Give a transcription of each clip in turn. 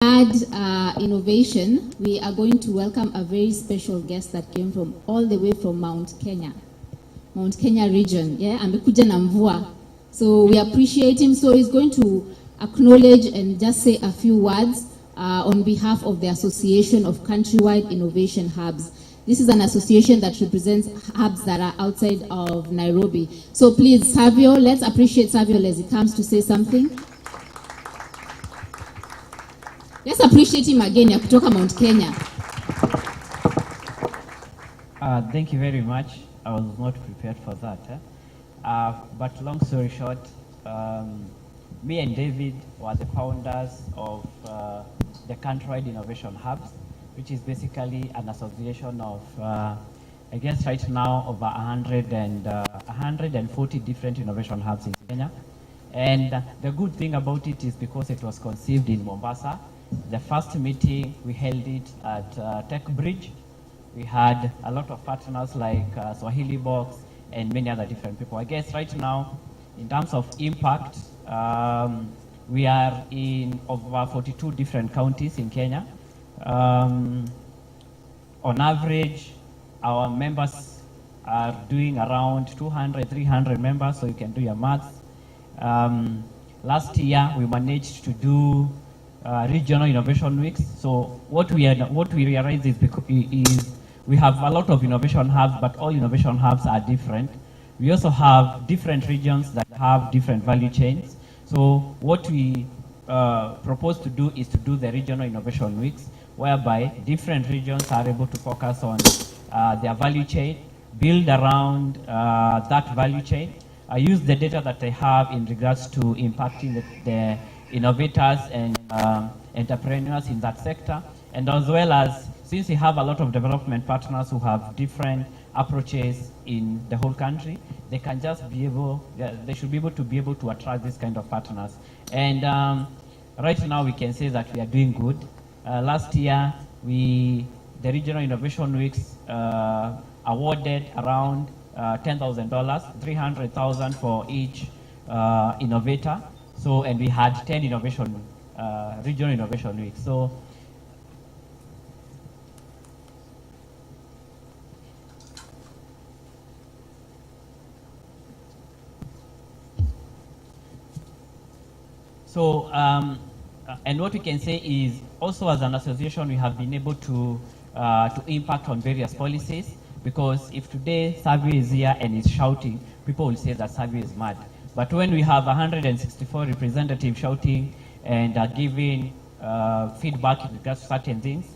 Innovation, we are going to welcome a very special guest that came from all the way from Mount Kenya region. Yeah, amekuja na mvua. So we appreciate him. So he's going to acknowledge and just say a few words on behalf of the Association of Countrywide Innovation Hubs. This is an association that represents hubs that are outside of Nairobi. So please, Savio, let's appreciate Savio as he comes to say something. Let's appreciate him again, ya kutoka Mount Kenya. Thank you very much. I was not prepared for that. But long story short, me and David were the founders of the Countrywide Innovation Hubs, which is basically an association of, I guess right now, over 140 different innovation hubs in Kenya. And the good thing about it is because it was conceived in Mombasa. The first meeting, we held it at Tech Bridge. We had a lot of partners like Swahili Box and many other different people. I guess right now, in terms of impact, we are in over 42 different counties in Kenya. On average, our members are doing around 200, 300 members, so you can do your maths. Last year, we managed to do regional innovation weeks. So what we realize is we have a lot of innovation hubs, but all innovation hubs are different. We also have different regions that have different value chains. So what we propose to do is to do the regional innovation weeks, whereby different regions are able to focus on their value chain, build around that value chain, use the data that they have in regards to impacting the innovators and entrepreneurs in that sector, and as well as, since we have a lot of development partners who have different approaches in the whole country, they can just be able, they should be able to attract this kind of partners. And right now we can say that we are doing good. Last year, the Regional Innovation Weeks awarded around $10,000, $300,000 for each innovator. So, and we had 10 regional innovation weeks. So, and what we can say is, also as an association, we have been able to impact on various policies, because if today Savio is here and is shouting, people will say that Savio is mad. But when we have 164 representatives shouting and giving feedback in regards to certain things,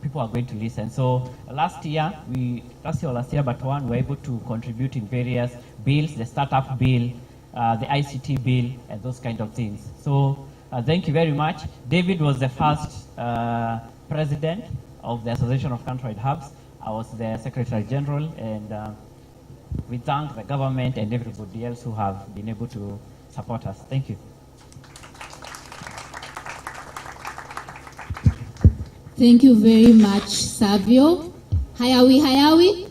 people are going to listen. So last year, we were able to contribute in various bills, the startup bill, the ICT bill, and those kind of things. So thank you very much. David was the first president of the Association of Countrywide Hubs. I was the Secretary General, and we thank the government and everybody else who have been able to support us. Thank you. Thank you very much, Savio. Hayawi.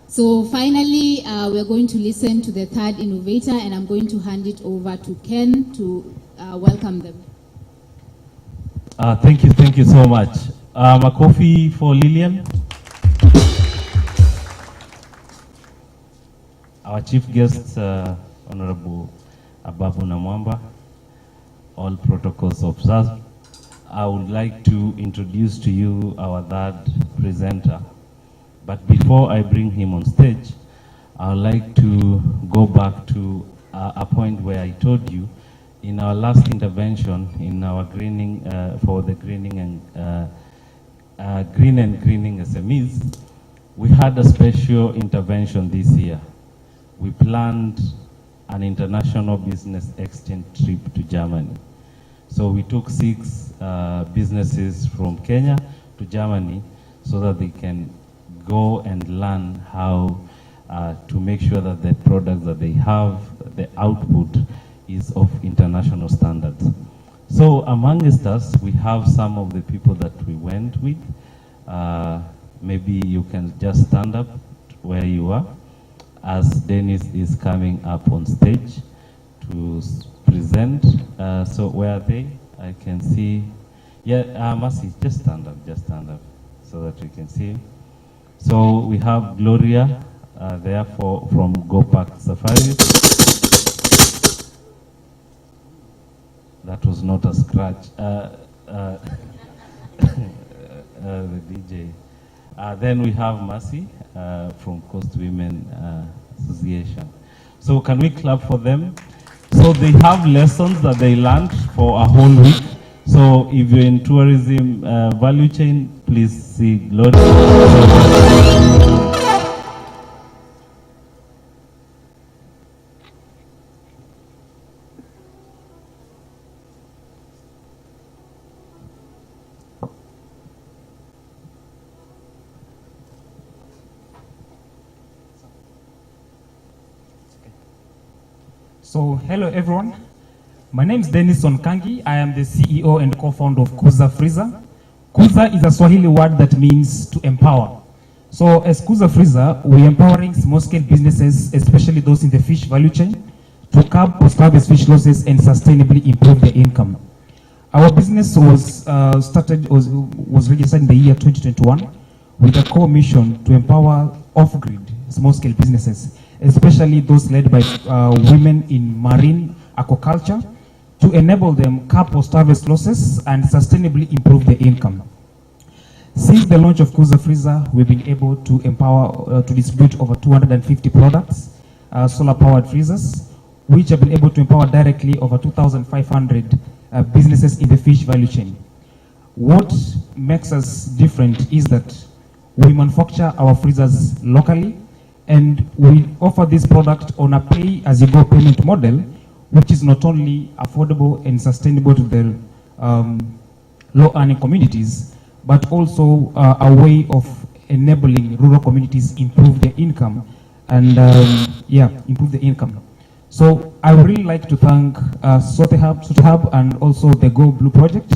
So finally, we're going to listen to the third innovator, and I'm going to hand it over to Ken to welcome them. Thank you so much. A coffee for Lillian. Our chief guest, Honorable Ababu Namwamba, all protocols observed. I would like to introduce to you our third presenter. But before I bring him on stage, I would like to go back to a point where I told you in our last intervention in our greening, for the greening and greening SMEs, we had a special intervention this year. We planned an international business exchange trip to Germany. So we took 6 businesses from Kenya to Germany so that they can go and learn how to make sure that the products that they have, the output is of international standards. So amongst us, we have some of the people that we went with. Maybe you can just stand up where you are as Dennis is coming up on stage to present. So where are they? I can see. Yeah, Mercy, just stand up, so that we can see. So we have Gloria there from Go Park Safaris. That was not a scratch. The DJ. Then we have Mercy from Coast Women Association. So can we clap for them? So they have lessons that they learned for a whole week. So if you're in tourism value chain, please see Gloria. So, hello everyone. My name is Dennis Onkangi. I am the CEO and co-founder of Kuza Freezer. Kuza is a Swahili word that means to empower. So, as Kuza Freezer, we are empowering small-scale businesses, especially those in the fish value chain, to curb post-harvest fish losses and sustainably improve their income. Our business was registered in the year 2021 with a core mission to empower off-grid small-scale businesses, especially those led by women in marine aquaculture, to enable them curb post-harvest losses and sustainably improve their income. Since the launch of Kuza Freezer, we've been able to empower, to distribute over 250 products, solar-powered freezers, which have been able to empower directly over 2,500 businesses in the fish value chain. What makes us different is that we manufacture our freezers locally, and we offer this product on a pay-as-you-go payment model, which is not only affordable and sustainable to the low-earning communities, but also a way of enabling rural communities improve their income and improve the income. So I would really like to thank SoteHub and also the Go Blue project,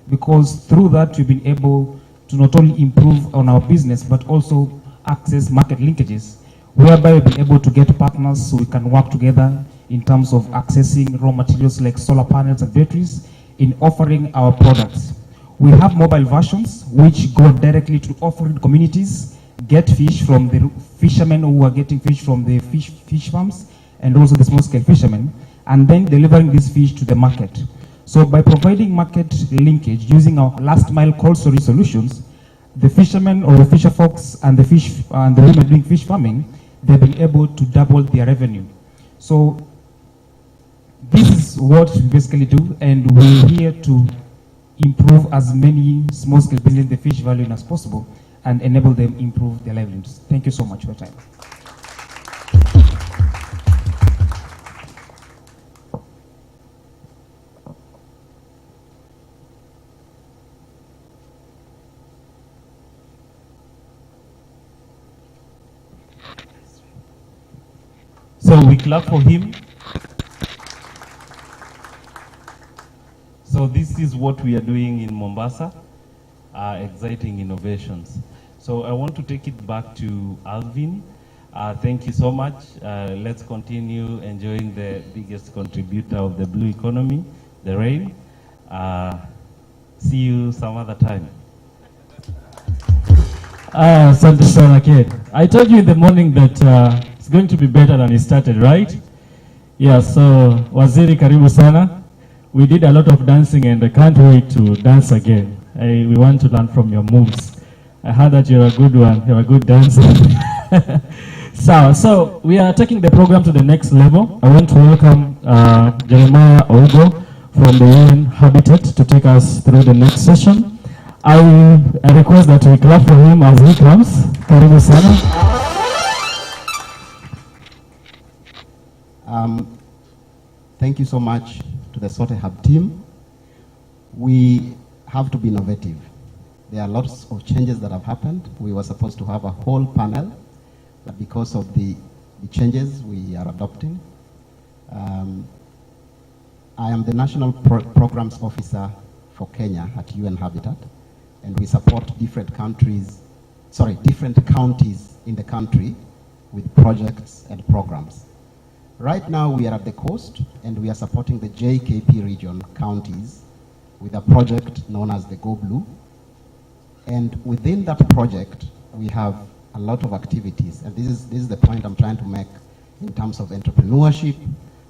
because through that we've been able to not only improve on our business but also access market linkages, whereby we've been able to get partners so we can work together in terms of accessing raw materials like solar panels and batteries in offering our products. We have mobile versions which go directly to off-grid communities, get fish from the fishermen who are getting fish from the fish farms and also the small-scale fishermen, and then delivering this fish to the market. So by providing market linkage using our last-mile cold storage solutions, the fishermen or the fisher folks and the women doing fish farming, they've been able to double their revenue. So this is what we basically do, and we're here to improve as many small-scale businesses in the fish value as possible and enable them improve their livelihoods. Thank you so much for your time. So we clap for him. So this is what we are doing in Mombasa, exciting innovations. So I want to take it back to Alvin. Thank you so much. Let's continue enjoying the biggest contributor of the blue economy, the rain. See you some other time. Asante sana kid. I told you in the morning that it's going to be better than it started, right? Yeah, so Waziri karibu sana. We did a lot of dancing and I can't wait to dance again. We want to learn from your moves. I heard that you're a good one, you're a good dancer. So we are taking the program to the next level. I want to welcome Jeremiah Ogo from the UN Habitat to take us through the next session. I request that we clap for him as he comes. Karibu sana. Thank you so much to the SoteHub team. We have to be innovative. There are lots of changes that have happened. We were supposed to have a whole panel, but because of the changes we are adopting. I am the National Programs Officer for Kenya at UN Habitat, and we support different counties in the country with projects and programs. Right now we are at the coast and we are supporting the JKP region counties with a project known as the Go Blue. And within that project, we have a lot of activities. And this is the point I'm trying to make in terms of entrepreneurship,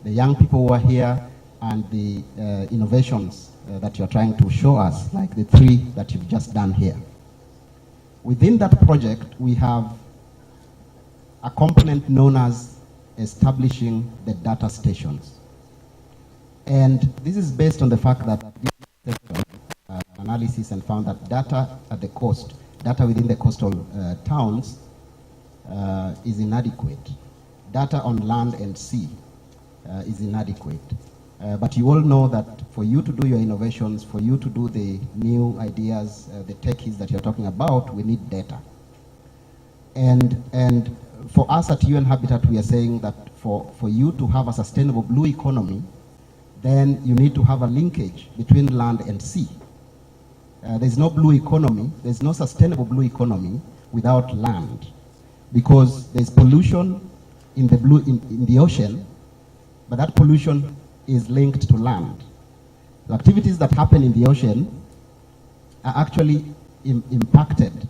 the young people who are here, and the innovations that you're trying to show us, like the 3 that you've just done here. Within that project, we have a component known as establishing the data stations. And this is based on the fact that this analysis and found that data at the coast, data within the coastal towns is inadequate. Data on land and sea is inadequate. But you all know that for you to do your innovations, for you to do the new ideas, the techies that you're talking about, we need data. And for us at UN Habitat, we are saying that for you to have a sustainable blue economy, then you need to have a linkage between land and sea. There's no blue economy, there's no sustainable blue economy without land, because there's pollution in the ocean, but that pollution is linked to land. The activities that happen in the ocean are actually impacted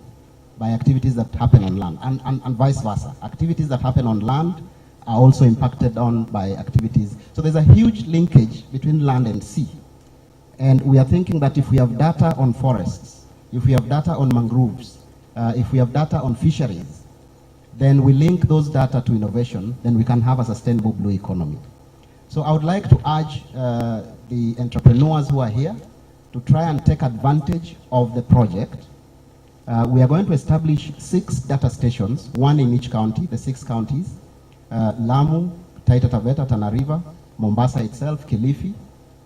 by activities that happen on land, and vice versa. Activities that happen on land are also impacted on by activities. So there's a huge linkage between land and sea. And we are thinking that if we have data on forests, if we have data on mangroves, if we have data on fisheries, then we link those data to innovation, then we can have a sustainable blue economy. So I would like to urge the entrepreneurs who are here to try and take advantage of the project. We are going to establish 6 data stations, 1 in each county, the 6 counties, Lamu, Taita Taveta, Tana River, Mombasa itself, Kilifi,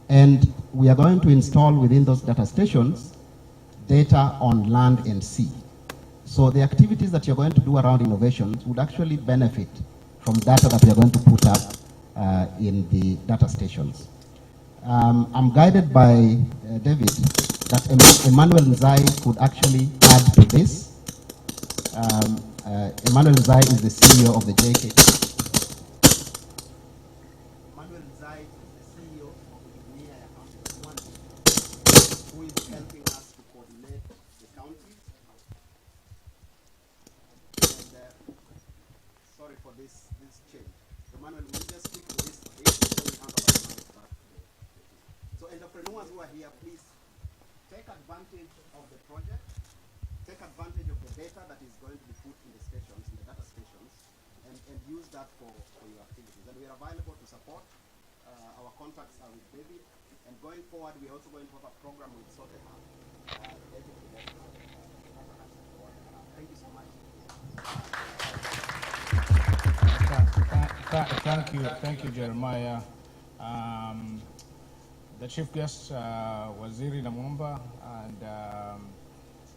and we are going to install within those data stations data on land and sea. So the activities that you're going to do around innovations would actually benefit from data that we are going to put up in the data stations. I'm guided by David that Emmanuel Nzai could actually add to this. Emmanuel Nzai is the CEO of the JKP. Emmanuel Nzai is the CEO of the Jumuiya ya Counties, who is helping us to coordinate the counties. And sorry for this change. Emmanuel, will you just speak to this before we hand over the mic back? So entrepreneurs who are here, please take advantage of the project, take advantage of the data that is going to be put in the stations, in the data stations, and use that for your activities. And we are available to support. Our contacts are with David. And going forward, we are also going to have a program with Soteham. Thank you so much. Thank you, Jeremiah. The chief guest, Waziri Namwamba, and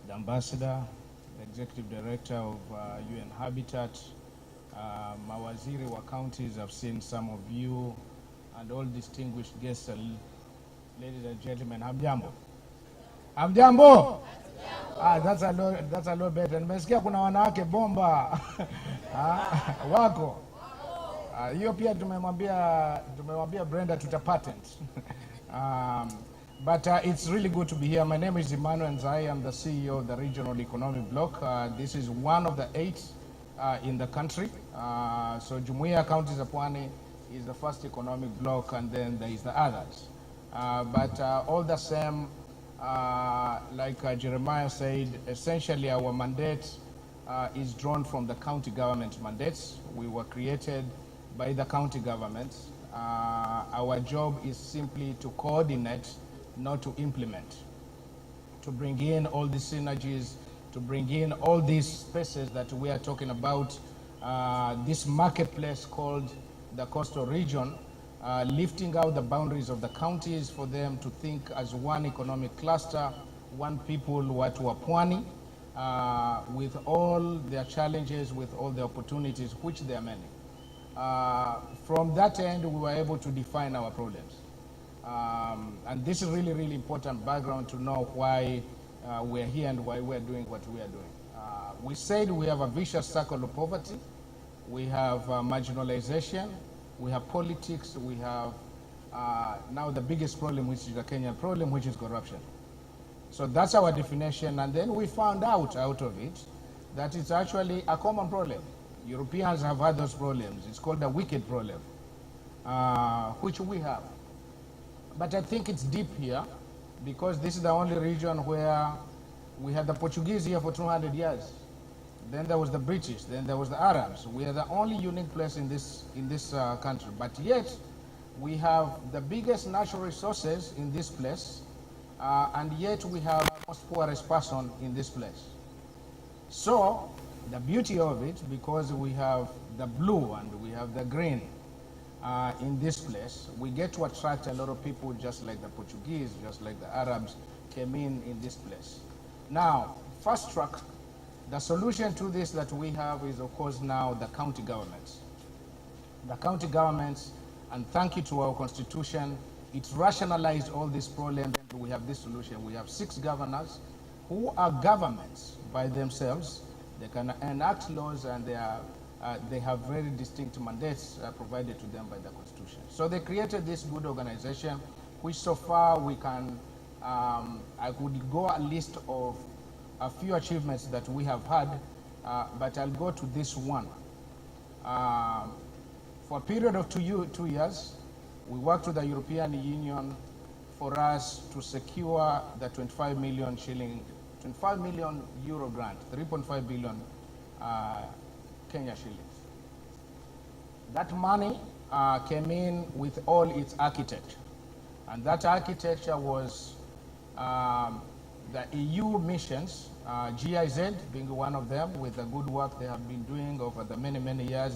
the ambassador, the executive director of UN Habitat, mawaziri wa counties. I've seen some of you, and all distinguished guests, ladies and gentlemen. Hamjambo. Hamjambo. That's a lot better. Nimesikia kuna wanawake bomba wako. Hiyo pia tumemwambia Brenda tuta patent. But it's really good to be here. My name is Emmanuel Nzai. I'm the CEO of the Regional Economic Bloc. This is one of the 8 in the country. So Jumuiya Counties of Pwani is the first economic bloc, and then there is the others. But all the same, like Jeremiah said, essentially our mandate is drawn from the county government mandates. We were created by the county governments. Our job is simply to coordinate, not to implement, to bring in all these synergies, to bring in all these spaces that we are talking about, this marketplace called the coastal region, lifting out the boundaries of the counties for them to think as one economic cluster, one people, watu wa Pwani, with all their challenges, with all the opportunities, which there are many. From that end, we were able to define our problems. And this is really, really important background to know why we're here and why we're doing what we are doing. We said we have a vicious circle of poverty. We have marginalization. we have politics, we have now the biggest problem, which is the Kenyan problem, which is corruption. So that's our definition, and then we found out of it that it's actually a common problem. Europeans have had those problems. It's called the wicked problem, which we have. But I think it's deep here, because this is the only region where we had the Portuguese here for 200 years. Then there was the British, then there was the Arabs. We are the only unique place in this country. But yet, we have the biggest natural resources in this place, and yet we have the most poorest person in this place. So, the beauty of it, because we have the blue and we have the green in this place, we get to attract a lot of people, just like the Portuguese, just like the Arabs came in this place. Now, fast track, the solution to this that we have is, of course, now the county governments. The county governments, and thank you to our constitution, it rationalized all these problems. We have this solution. We have 6 governors who are governments by themselves. They can enact laws, and they have very distinct mandates provided to them by the constitution. So they created this good organization, which so far we can, I could go a list of a few achievements that we have had, but I'll go to this one. For a period of 2 years, we worked with the European Union for us to secure the 25 million euro grant, 3.5 billion Kenya shillings. That money came in with all its architecture, and that architecture was the EU missions, GIZ being one of them, with the good work they have been doing over the many years.